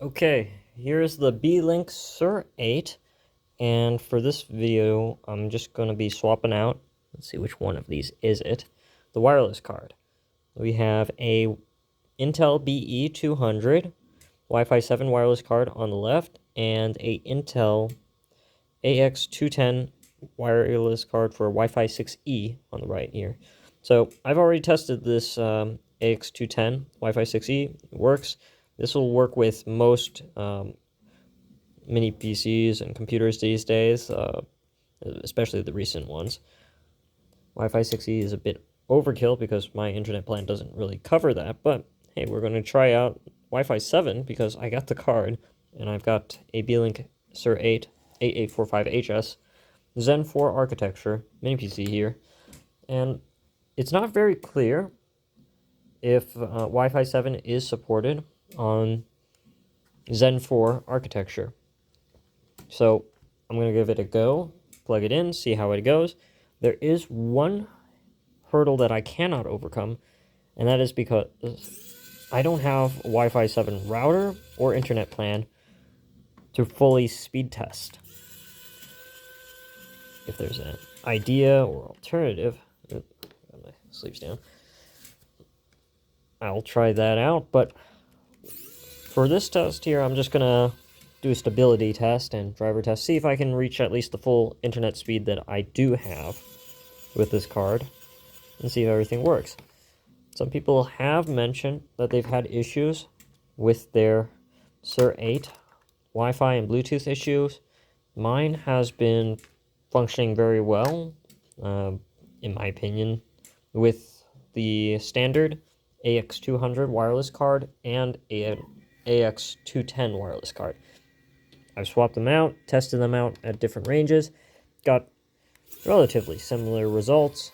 Okay, here's the Beelink SER8, and for this video, I'm just going to be swapping out, let's see which one of these is it, the wireless card. We have a Intel BE200 Wi-Fi 7 wireless card on the left, and a Intel AX210 wireless card for Wi-Fi 6E on the right here. So I've already tested this AX210 Wi-Fi 6E. It works. This will work with most mini PCs and computers these days, especially the recent ones. Wi-Fi 6E is a bit overkill because my internet plan doesn't really cover that, but hey, we're going to try out Wi-Fi 7 because I got the card, and I've got a Beelink SER8 8845HS Zen 4 architecture mini PC here, and it's not very clear if Wi-Fi 7 is supported on Zen 4 architecture. So I'm going to give it a go, plug it in, see how it goes. There is one hurdle that I cannot overcome, and that is because I don't have a Wi-Fi 7 router or internet plan to fully speed test. If there's an idea or alternative, got my sleeves down, I'll try that out. But for this test here, I'm just gonna do a stability test and driver test, see if I can reach at least the full internet speed that I do have with this card, and see if everything works. Some people have mentioned that they've had issues with their SER8 Wi-Fi and Bluetooth issues. Mine has been functioning very well, in my opinion, with the standard AX200 wireless card and an AX210 wireless card. I've swapped them out, tested them out at different ranges, got relatively similar results,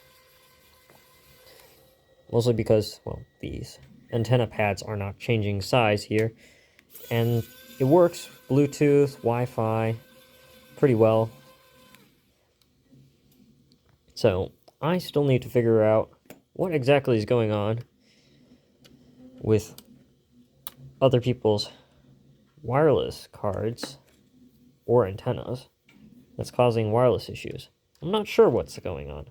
mostly because, well, these antenna pads are not changing size here, and it works Bluetooth, Wi-Fi pretty well. So I still need to figure out what exactly is going on with other people's wireless cards or antennas that's causing wireless issues. I'm not sure what's going on.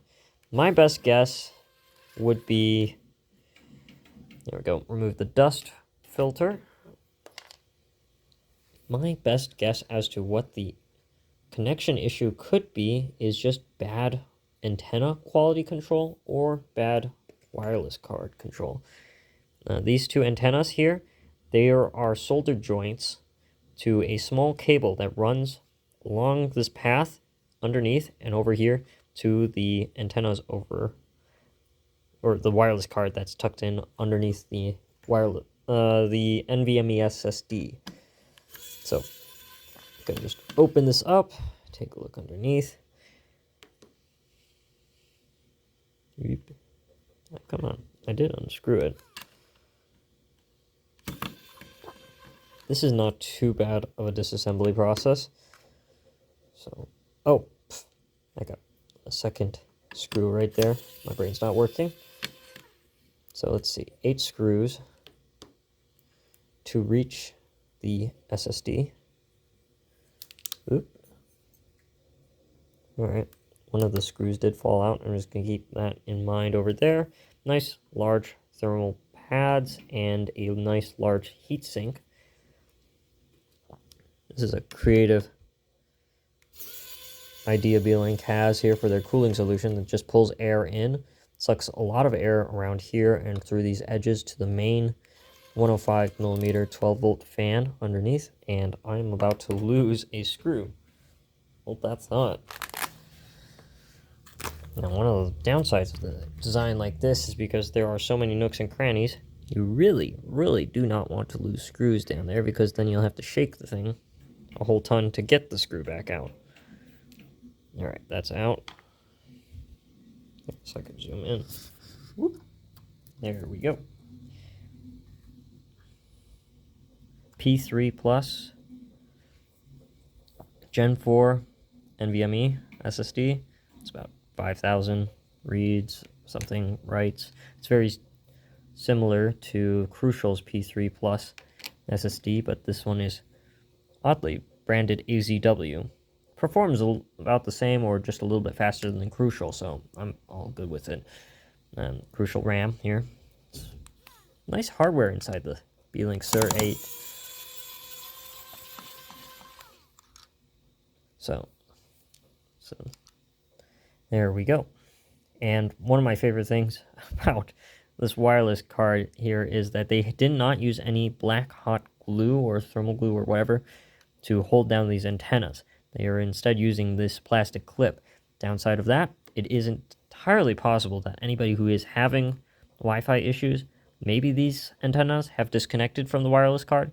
My best guess would be, there we go, remove the dust filter. My best guess as to what the connection issue could be is just bad antenna quality control or bad wireless card control. These two antennas here, they are solder joints to a small cable that runs along this path underneath and over here to the antennas over, or the wireless card that's tucked in underneath the wireless, the NVMe SSD. So I'm gonna just open this up, take a look underneath. Oh, come on, I did unscrew it. This is not too bad of a disassembly process. So, oh, I got a second screw right there. My brain's not working. So let's see, 8 screws to reach the SSD. Oop. Alright, one of the screws did fall out. I'm just going to keep that in mind over there. Nice large thermal pads and a nice large heatsink. This is a creative idea Beelink has here for their cooling solution that just pulls air in, sucks a lot of air around here and through these edges to the main 105 millimeter 12 volt fan underneath, and I'm about to lose a screw. Hold that thought. Now, one of the downsides of the design like this is because there are so many nooks and crannies, you really, really do not want to lose screws down there, because then you'll have to shake the thing a whole ton to get the screw back out. Alright, that's out. So I can zoom in. Whoop. There we go. P3 Plus Gen 4 NVMe SSD. It's about 5,000 reads, something writes. It's very similar to Crucial's P3 Plus SSD, but this one is oddly branded AZW. Performs about the same or just a little bit faster than Crucial, so I'm all good with it. Crucial RAM here. Nice hardware inside the Beelink SER8. So there we go. And one of my favorite things about this wireless card here is that they did not use any black hot glue or thermal glue or whatever to hold down these antennas. They are instead using this plastic clip. Downside of that, it isn't entirely possible that anybody who is having Wi-Fi issues, maybe these antennas have disconnected from the wireless card,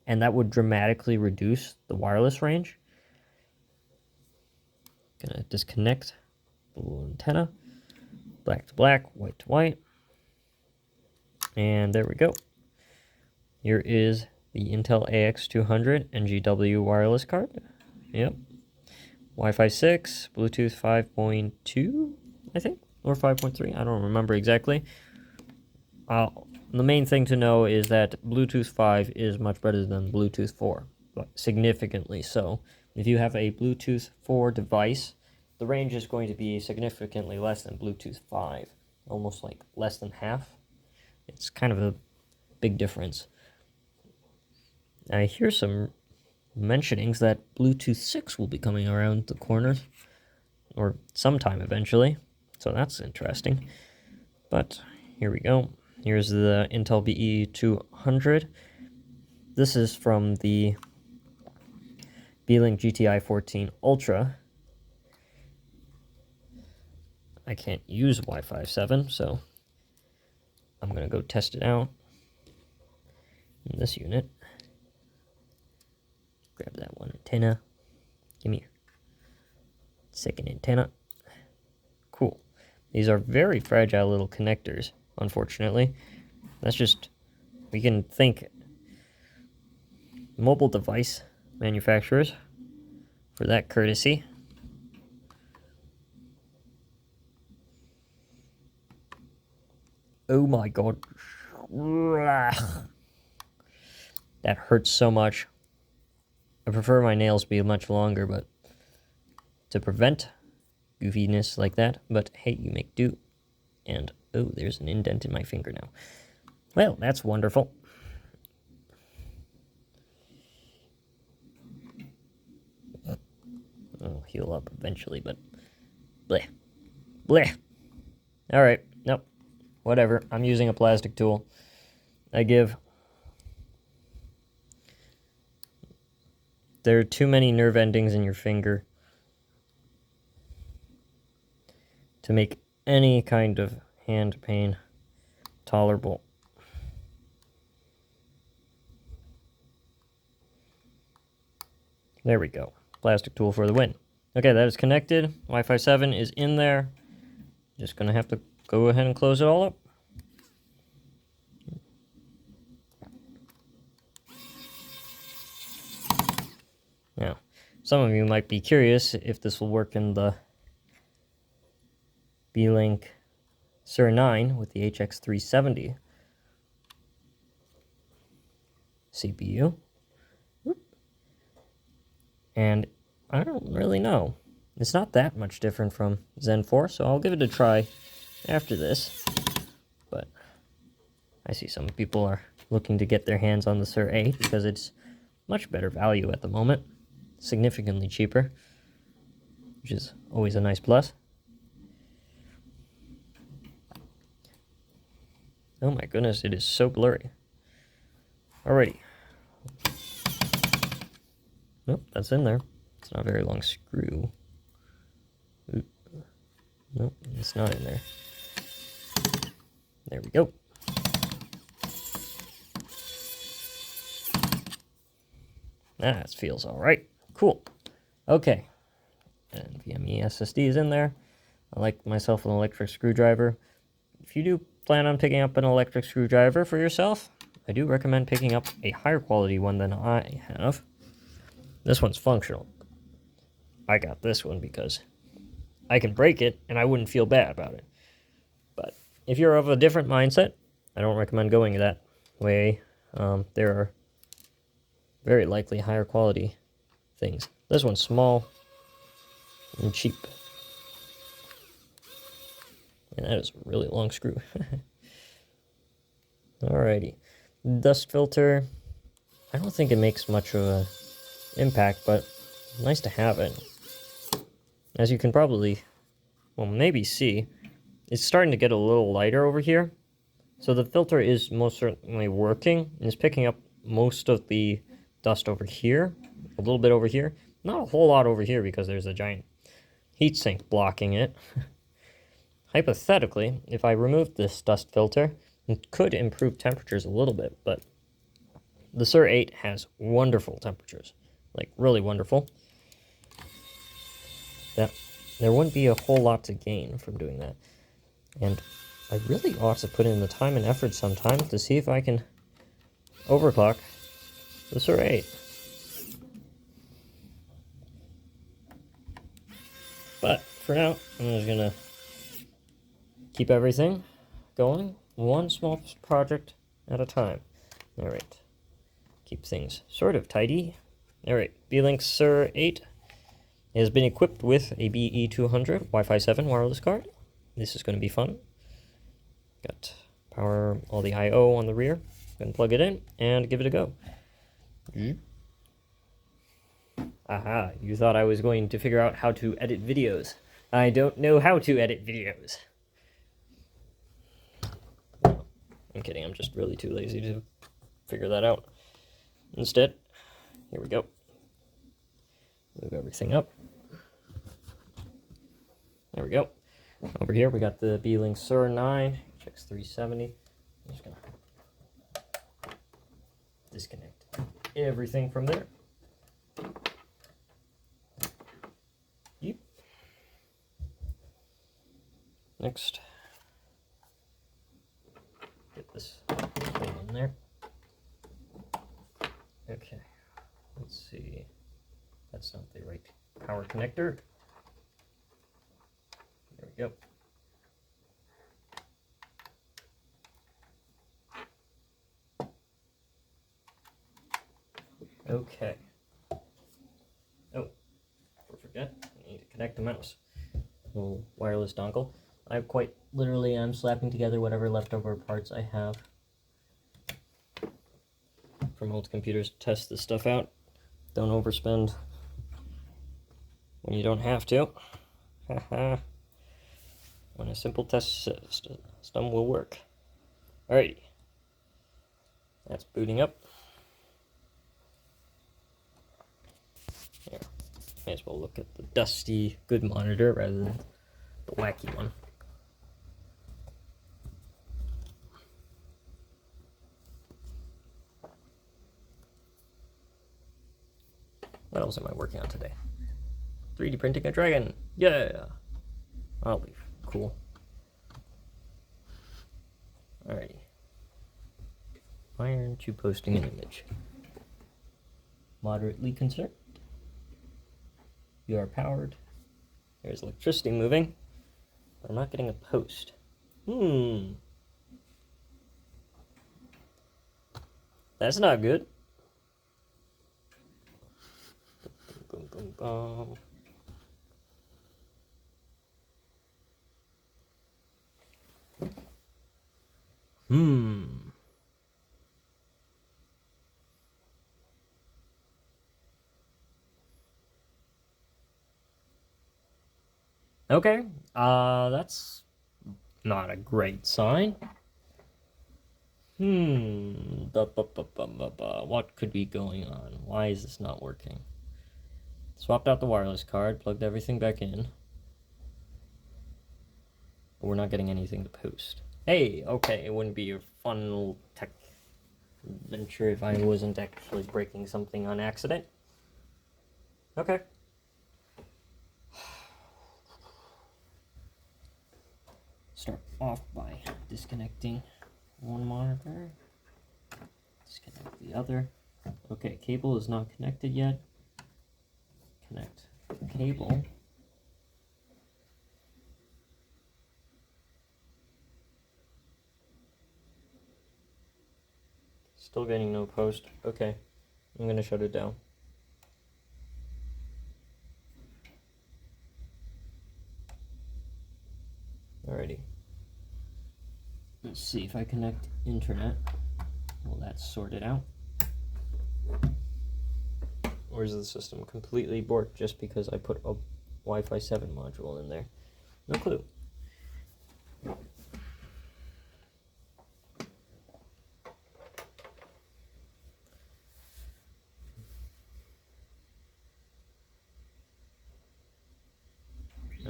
and that would dramatically reduce the wireless range. Gonna disconnect the little antenna. Black to black, white to white. And there we go. Here is the Intel AX200 NGW wireless card. Yep. Wi-Fi 6, Bluetooth 5.2, I think, or 5.3. I don't remember exactly. The main thing to know is that Bluetooth 5 is much better than Bluetooth 4, but significantly so. If you have a Bluetooth 4 device, the range is going to be significantly less than Bluetooth 5, almost like less than half. It's kind of a big difference. I hear some mentionings that Bluetooth 6 will be coming around the corner, or sometime eventually, so that's interesting. But here we go. Here's the Intel BE200. This is from the Beelink GTI 14 Ultra. I can't use Wi-Fi 7, so I'm going to go test it out in this unit. Grab that one antenna. Give me your second antenna. Cool. These are very fragile little connectors, unfortunately. That's just, we can thank mobile device manufacturers for that courtesy. Oh my god. That hurts so much. I prefer my nails be much longer, but to prevent goofiness like that, but hey, you make do. And, oh, there's an indent in my finger now. Well, that's wonderful. I'll heal up eventually, but bleh. Bleh. Alright, nope. Whatever, I'm using a plastic tool. There are too many nerve endings in your finger to make any kind of hand pain tolerable. There we go. Plastic tool for the win. Okay, that is connected. Wi-Fi 7 is in there. Just gonna have to go ahead and close it all up. Now, some of you might be curious if this will work in the Beelink SER9 with the HX370 CPU. And I don't really know. It's not that much different from Zen 4, so I'll give it a try after this. But I see some people are looking to get their hands on the SER8 because it's much better value at the moment. Significantly cheaper, which is always a nice plus. Oh my goodness, it is so blurry. Alrighty. Nope, that's in there. It's not a very long screw. Oop. Nope, it's not in there. There we go. That feels alright. Cool. Okay. And NVMe SSD is in there. I like myself an electric screwdriver. If you do plan on picking up an electric screwdriver for yourself, I do recommend picking up a higher quality one than I have. This one's functional. I got this one because I can break it and I wouldn't feel bad about it. But if you're of a different mindset, I don't recommend going that way. There are very likely higher quality things. This one's small and cheap. And that is a really long screw. Alrighty. Dust filter. I don't think it makes much of an impact, but nice to have it. As you can probably, well, maybe see, it's starting to get a little lighter over here. So the filter is most certainly working, and it's picking up most of the dust over here, a little bit over here. Not a whole lot over here because there's a giant heatsink blocking it. Hypothetically, if I removed this dust filter, it could improve temperatures a little bit, but the SER8 has wonderful temperatures, like really wonderful. There wouldn't be a whole lot to gain from doing that. And I really ought to put in the time and effort sometime to see if I can overclock the SER8. But for now, I'm just gonna keep everything going one small project at a time. All right, keep things sort of tidy. All right, Beelink SER8 has been equipped with a BE200 Wi-Fi 7 wireless card. This is going to be fun. Got power, all the I/O on the rear. Going to plug it in and give it a go. Aha, you thought I was going to figure out how to edit videos. I don't know how to edit videos. I'm kidding, I'm just really too lazy to figure that out. Instead, here we go. Move everything up. There we go. Over here we got the Beelink SER8 370. I'm just gonna disconnect everything from there. Yep. Next, get this thing in there. Okay, let's see. That's not the right power connector. There we go. Okay. Oh, I forget. I need to connect the mouse. Little wireless dongle. I'm slapping together whatever leftover parts I have from old computers to test this stuff out. Don't overspend when you don't have to. Haha. When a simple test system will work. Alrighty. That's booting up. Here. May as well look at the dusty, good monitor rather than the wacky one. What else am I working on today? 3D printing a dragon. Yeah. I'll leave. Cool. Alrighty. Why aren't you posting an image? Moderately concerned. You are powered. There's electricity moving. But I'm not getting a post. That's not good. Boom, boom, boom. Okay, that's not a great sign. What could be going on? Why is this not working? Swapped out the wireless card, plugged everything back in. But we're not getting anything to post. Hey, okay, it wouldn't be a fun little tech adventure if I wasn't actually breaking something on accident. Okay. Start off by disconnecting one monitor. Disconnect the other. Okay, cable is not connected yet. Connect cable. Still getting no post. Okay. I'm going to shut it down. Alrighty. Let's see if I connect internet. Well, that's sorted out. Or is the system completely borked just because I put a Wi-Fi 7 module in there? No clue.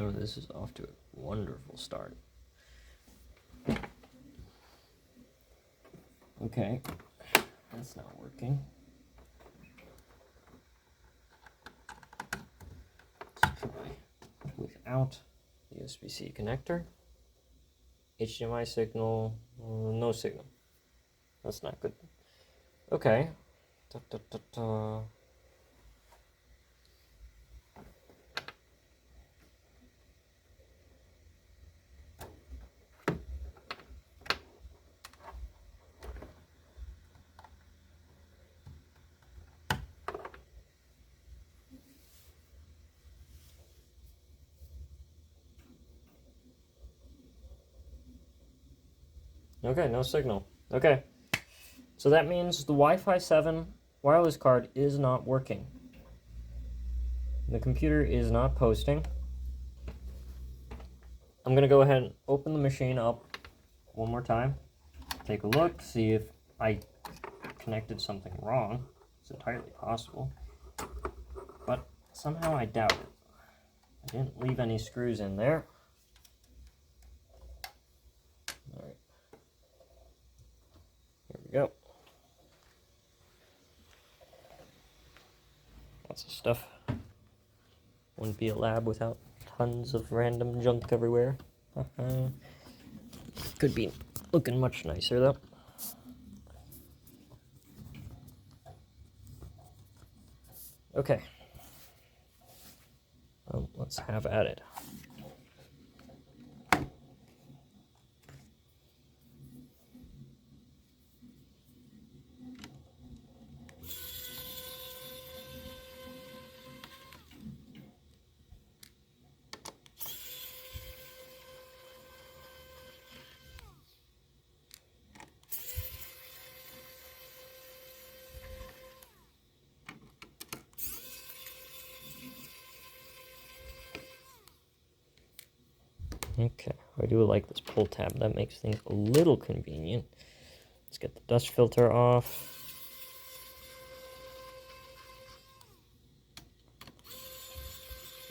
Oh, this is off to a wonderful start. Okay, that's not working. Let's try without the USB-C connector. HDMI signal, no signal. That's not good. Okay. Da, da, da, da. Okay, no signal. Okay. So that means the Wi-Fi 7 wireless card is not working. The computer is not posting. I'm going to go ahead and open the machine up one more time. Take a look, see if I connected something wrong. It's entirely possible. But somehow I doubt it. I didn't leave any screws in there. Alright. Here we go. Lots of stuff. Wouldn't be a lab without tons of random junk everywhere. Could be looking much nicer though. Okay. Well, let's have at it. Okay, I do like this pull tab. That makes things a little convenient. Let's get the dust filter off.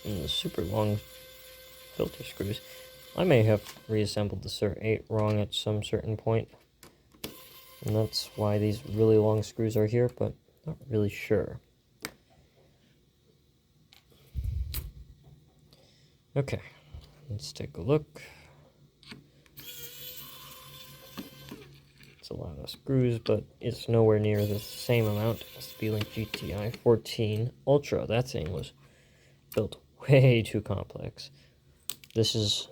And the super long filter screws. I may have reassembled the SER8 wrong at some certain point. And that's why these really long screws are here, but not really sure. Okay. Let's take a look. It's a lot of screws, but it's nowhere near the same amount as the Beelink GTI 14 Ultra. That thing was built way too complex. This is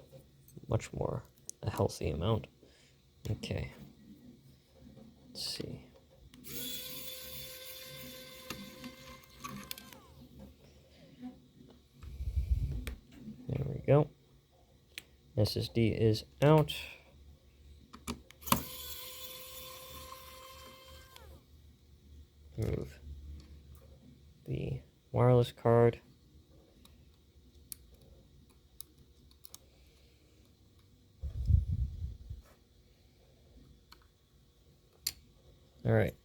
much more a healthy amount. Okay. Let's see. There we go. SSD is out. Move the wireless card. All right.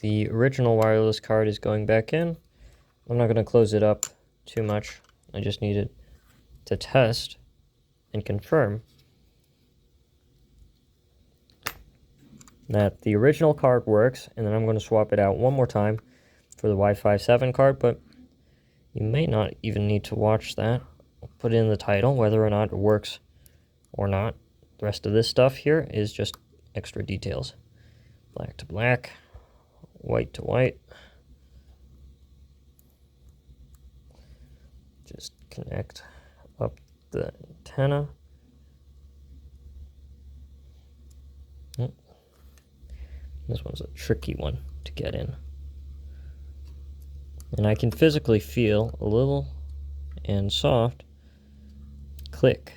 The original wireless card is going back in. I'm not going to close it up too much. I just needed to test and confirm that the original card works, and then I'm going to swap it out one more time for the Wi-Fi 7 card, but you may not even need to watch that. I'll put in the title, whether or not it works or not. The rest of this stuff here is just extra details. Black to black, white to white. Just connect up the antenna. This one's a tricky one to get in. And I can physically feel a little and soft click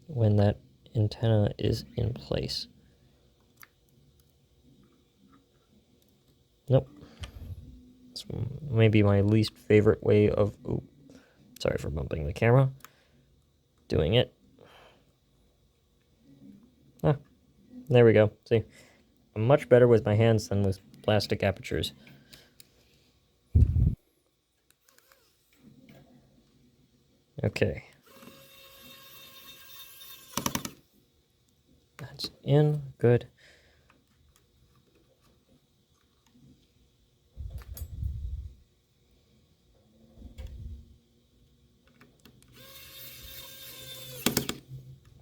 when that antenna is in place. Nope. It's maybe my least favorite way of, ooh, sorry for bumping the camera, doing it. Ah, there we go. See, I'm much better with my hands than with plastic apertures. Okay. That's in, good.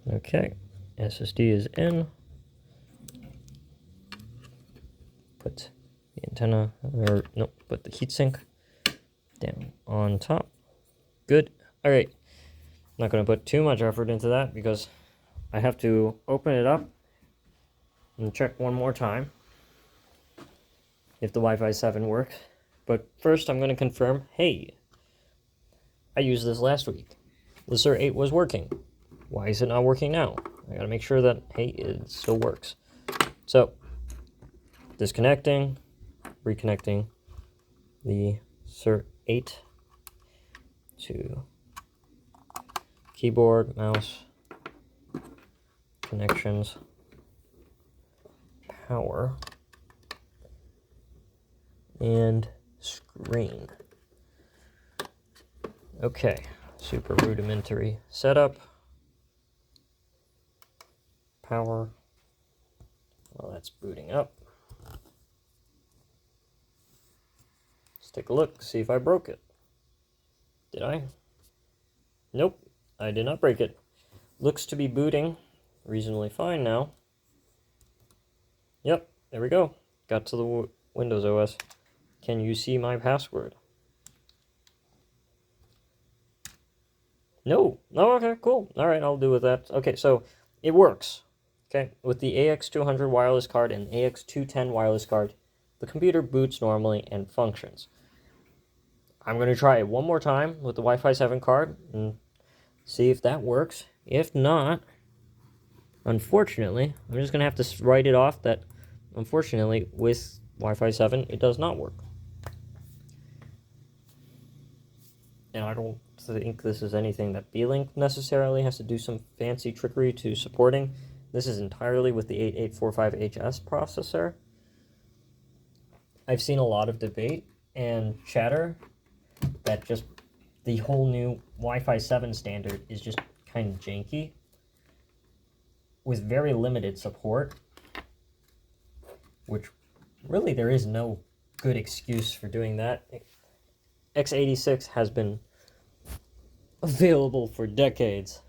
Okay, SSD is in. Put the antenna, or nope, put the heatsink down on top. Good. All right. Not going to put too much effort into that because I have to open it up and check one more time if the Wi-Fi 7 works. But first I'm going to confirm, hey, I used this last week. The SER8 was working. Why is it not working now? I got to make sure that, hey, it still works. So, disconnecting, reconnecting the SER8 to keyboard, mouse, connections, power, and screen. Okay, super rudimentary setup. Power. Well, that's booting up. Let's take a look, see if I broke it. Did I? Nope, I did not break it. Looks to be booting reasonably fine now. Yep, there we go. Got to the Windows OS. Can you see my password? No. Oh, okay, cool. All right, I'll do with that. Okay, so it works. Okay, with the AX200 wireless card and AX210 wireless card, the computer boots normally and functions. I'm going to try it one more time with the Wi-Fi 7 card and see if that works. If not, unfortunately, I'm just going to have to write it off that, unfortunately, with Wi-Fi 7, it does not work. And I don't think this is anything that Beelink necessarily has to do some fancy trickery to supporting. This is entirely with the 8845HS processor. I've seen a lot of debate and chatter that just the whole new Wi-Fi 7 standard is just kind of janky with very limited support, which really there is no good excuse for doing that. x86 has been available for decades.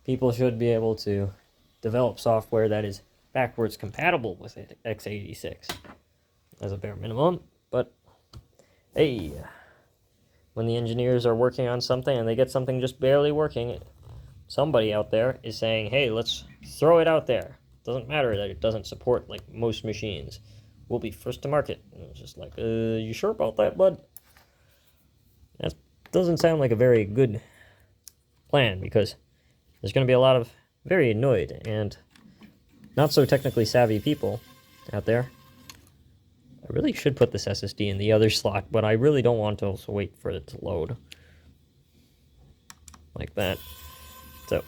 People should be able to develop software that is backwards compatible with x86 as a bare minimum, but hey, when the engineers are working on something and they get something just barely working, somebody out there is saying, hey, let's throw it out there. Doesn't matter that it doesn't support like most machines. We'll be first to market. And it's just like, you sure about that, bud? That doesn't sound like a very good plan, because there's going to be a lot of very annoyed and not so technically savvy people out there. I really should put this SSD in the other slot, but I really don't want to also wait for it to load. Like that. So.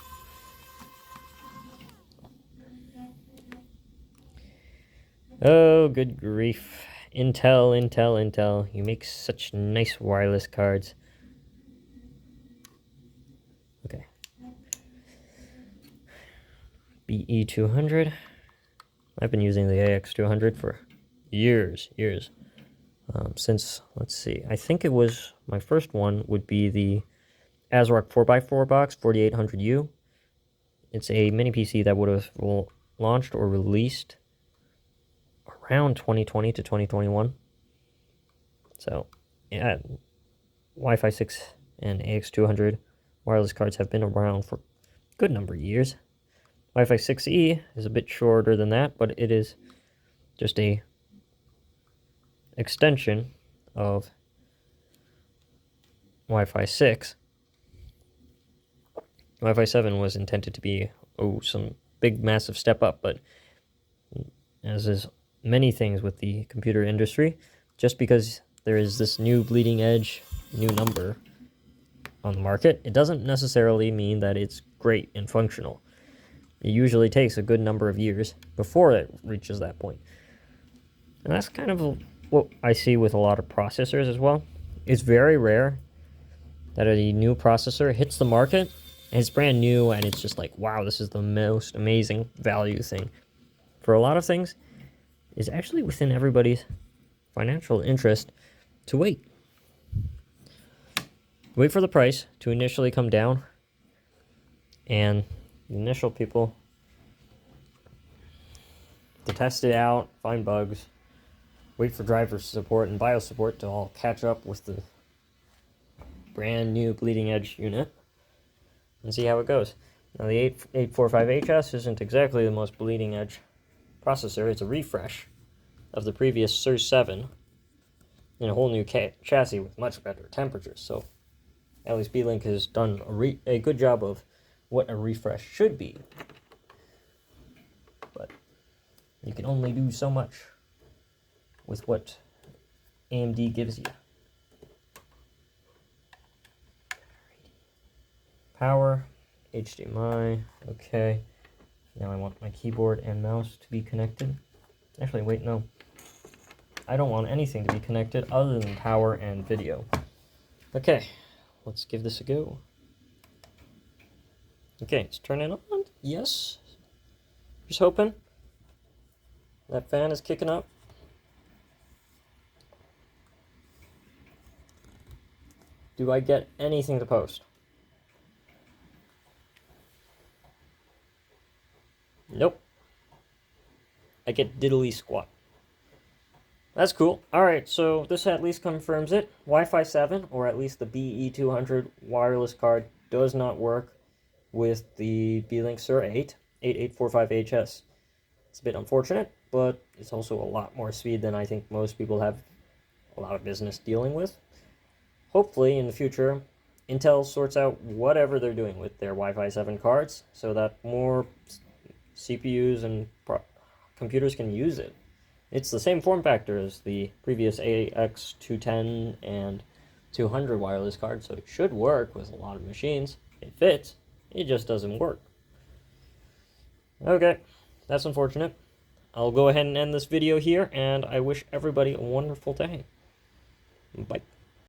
Oh, good grief. Intel. You make such nice wireless cards. Okay. BE200. I've been using the AX200 for years. Since, let's see, I think it was, my first one would be the ASRock 4x4 box, 4800U. It's a mini PC that would have launched or released around 2020 to 2021. So, yeah, Wi-Fi 6 and AX200 wireless cards have been around for a good number of years. Wi-Fi 6E is a bit shorter than that, but it is just a extension of Wi-Fi 6. Wi-Fi 7 was intended to be, some big, massive step up, but as is many things with the computer industry, just because there is this new bleeding edge, new number on the market, it doesn't necessarily mean that it's great and functional. It usually takes a good number of years before it reaches that point. And that's kind of what I see with a lot of processors as well. It's very rare that a new processor hits the market and it's brand new and it's just like, wow, this is the most amazing value thing. For a lot of things, it's actually within everybody's financial interest to wait. Wait for the price to initially come down, and the initial people to test it out, find bugs, wait for driver support and BIOS support to all catch up with the brand new bleeding edge unit, and see how it goes. Now the 8845HS isn't exactly the most bleeding edge processor. It's a refresh of the previous SER8 in a whole new chassis with much better temperatures, so at least Beelink has done a good job of what a refresh should be. But you can only do so much with what AMD gives you. Power, HDMI, okay. Now I want my keyboard and mouse to be connected. Actually, wait, no. I don't want anything to be connected other than power and video. Okay. Let's give this a go. Okay, it's turning on. Yes. Just hoping. That fan is kicking up. Do I get anything to post? Nope. I get diddly squat. That's cool. Alright, so this at least confirms it. Wi-Fi 7, or at least the BE200 wireless card, does not work with the Beelink SER8 8845HS. It's a bit unfortunate, but it's also a lot more speed than I think most people have a lot of business dealing with. Hopefully, in the future, Intel sorts out whatever they're doing with their Wi-Fi 7 cards so that more CPUs and computers can use it. It's the same form factor as the previous AX210 and 200 wireless cards, so it should work with a lot of machines. It fits, it just doesn't work. Okay, that's unfortunate. I'll go ahead and end this video here, and I wish everybody a wonderful day. Bye.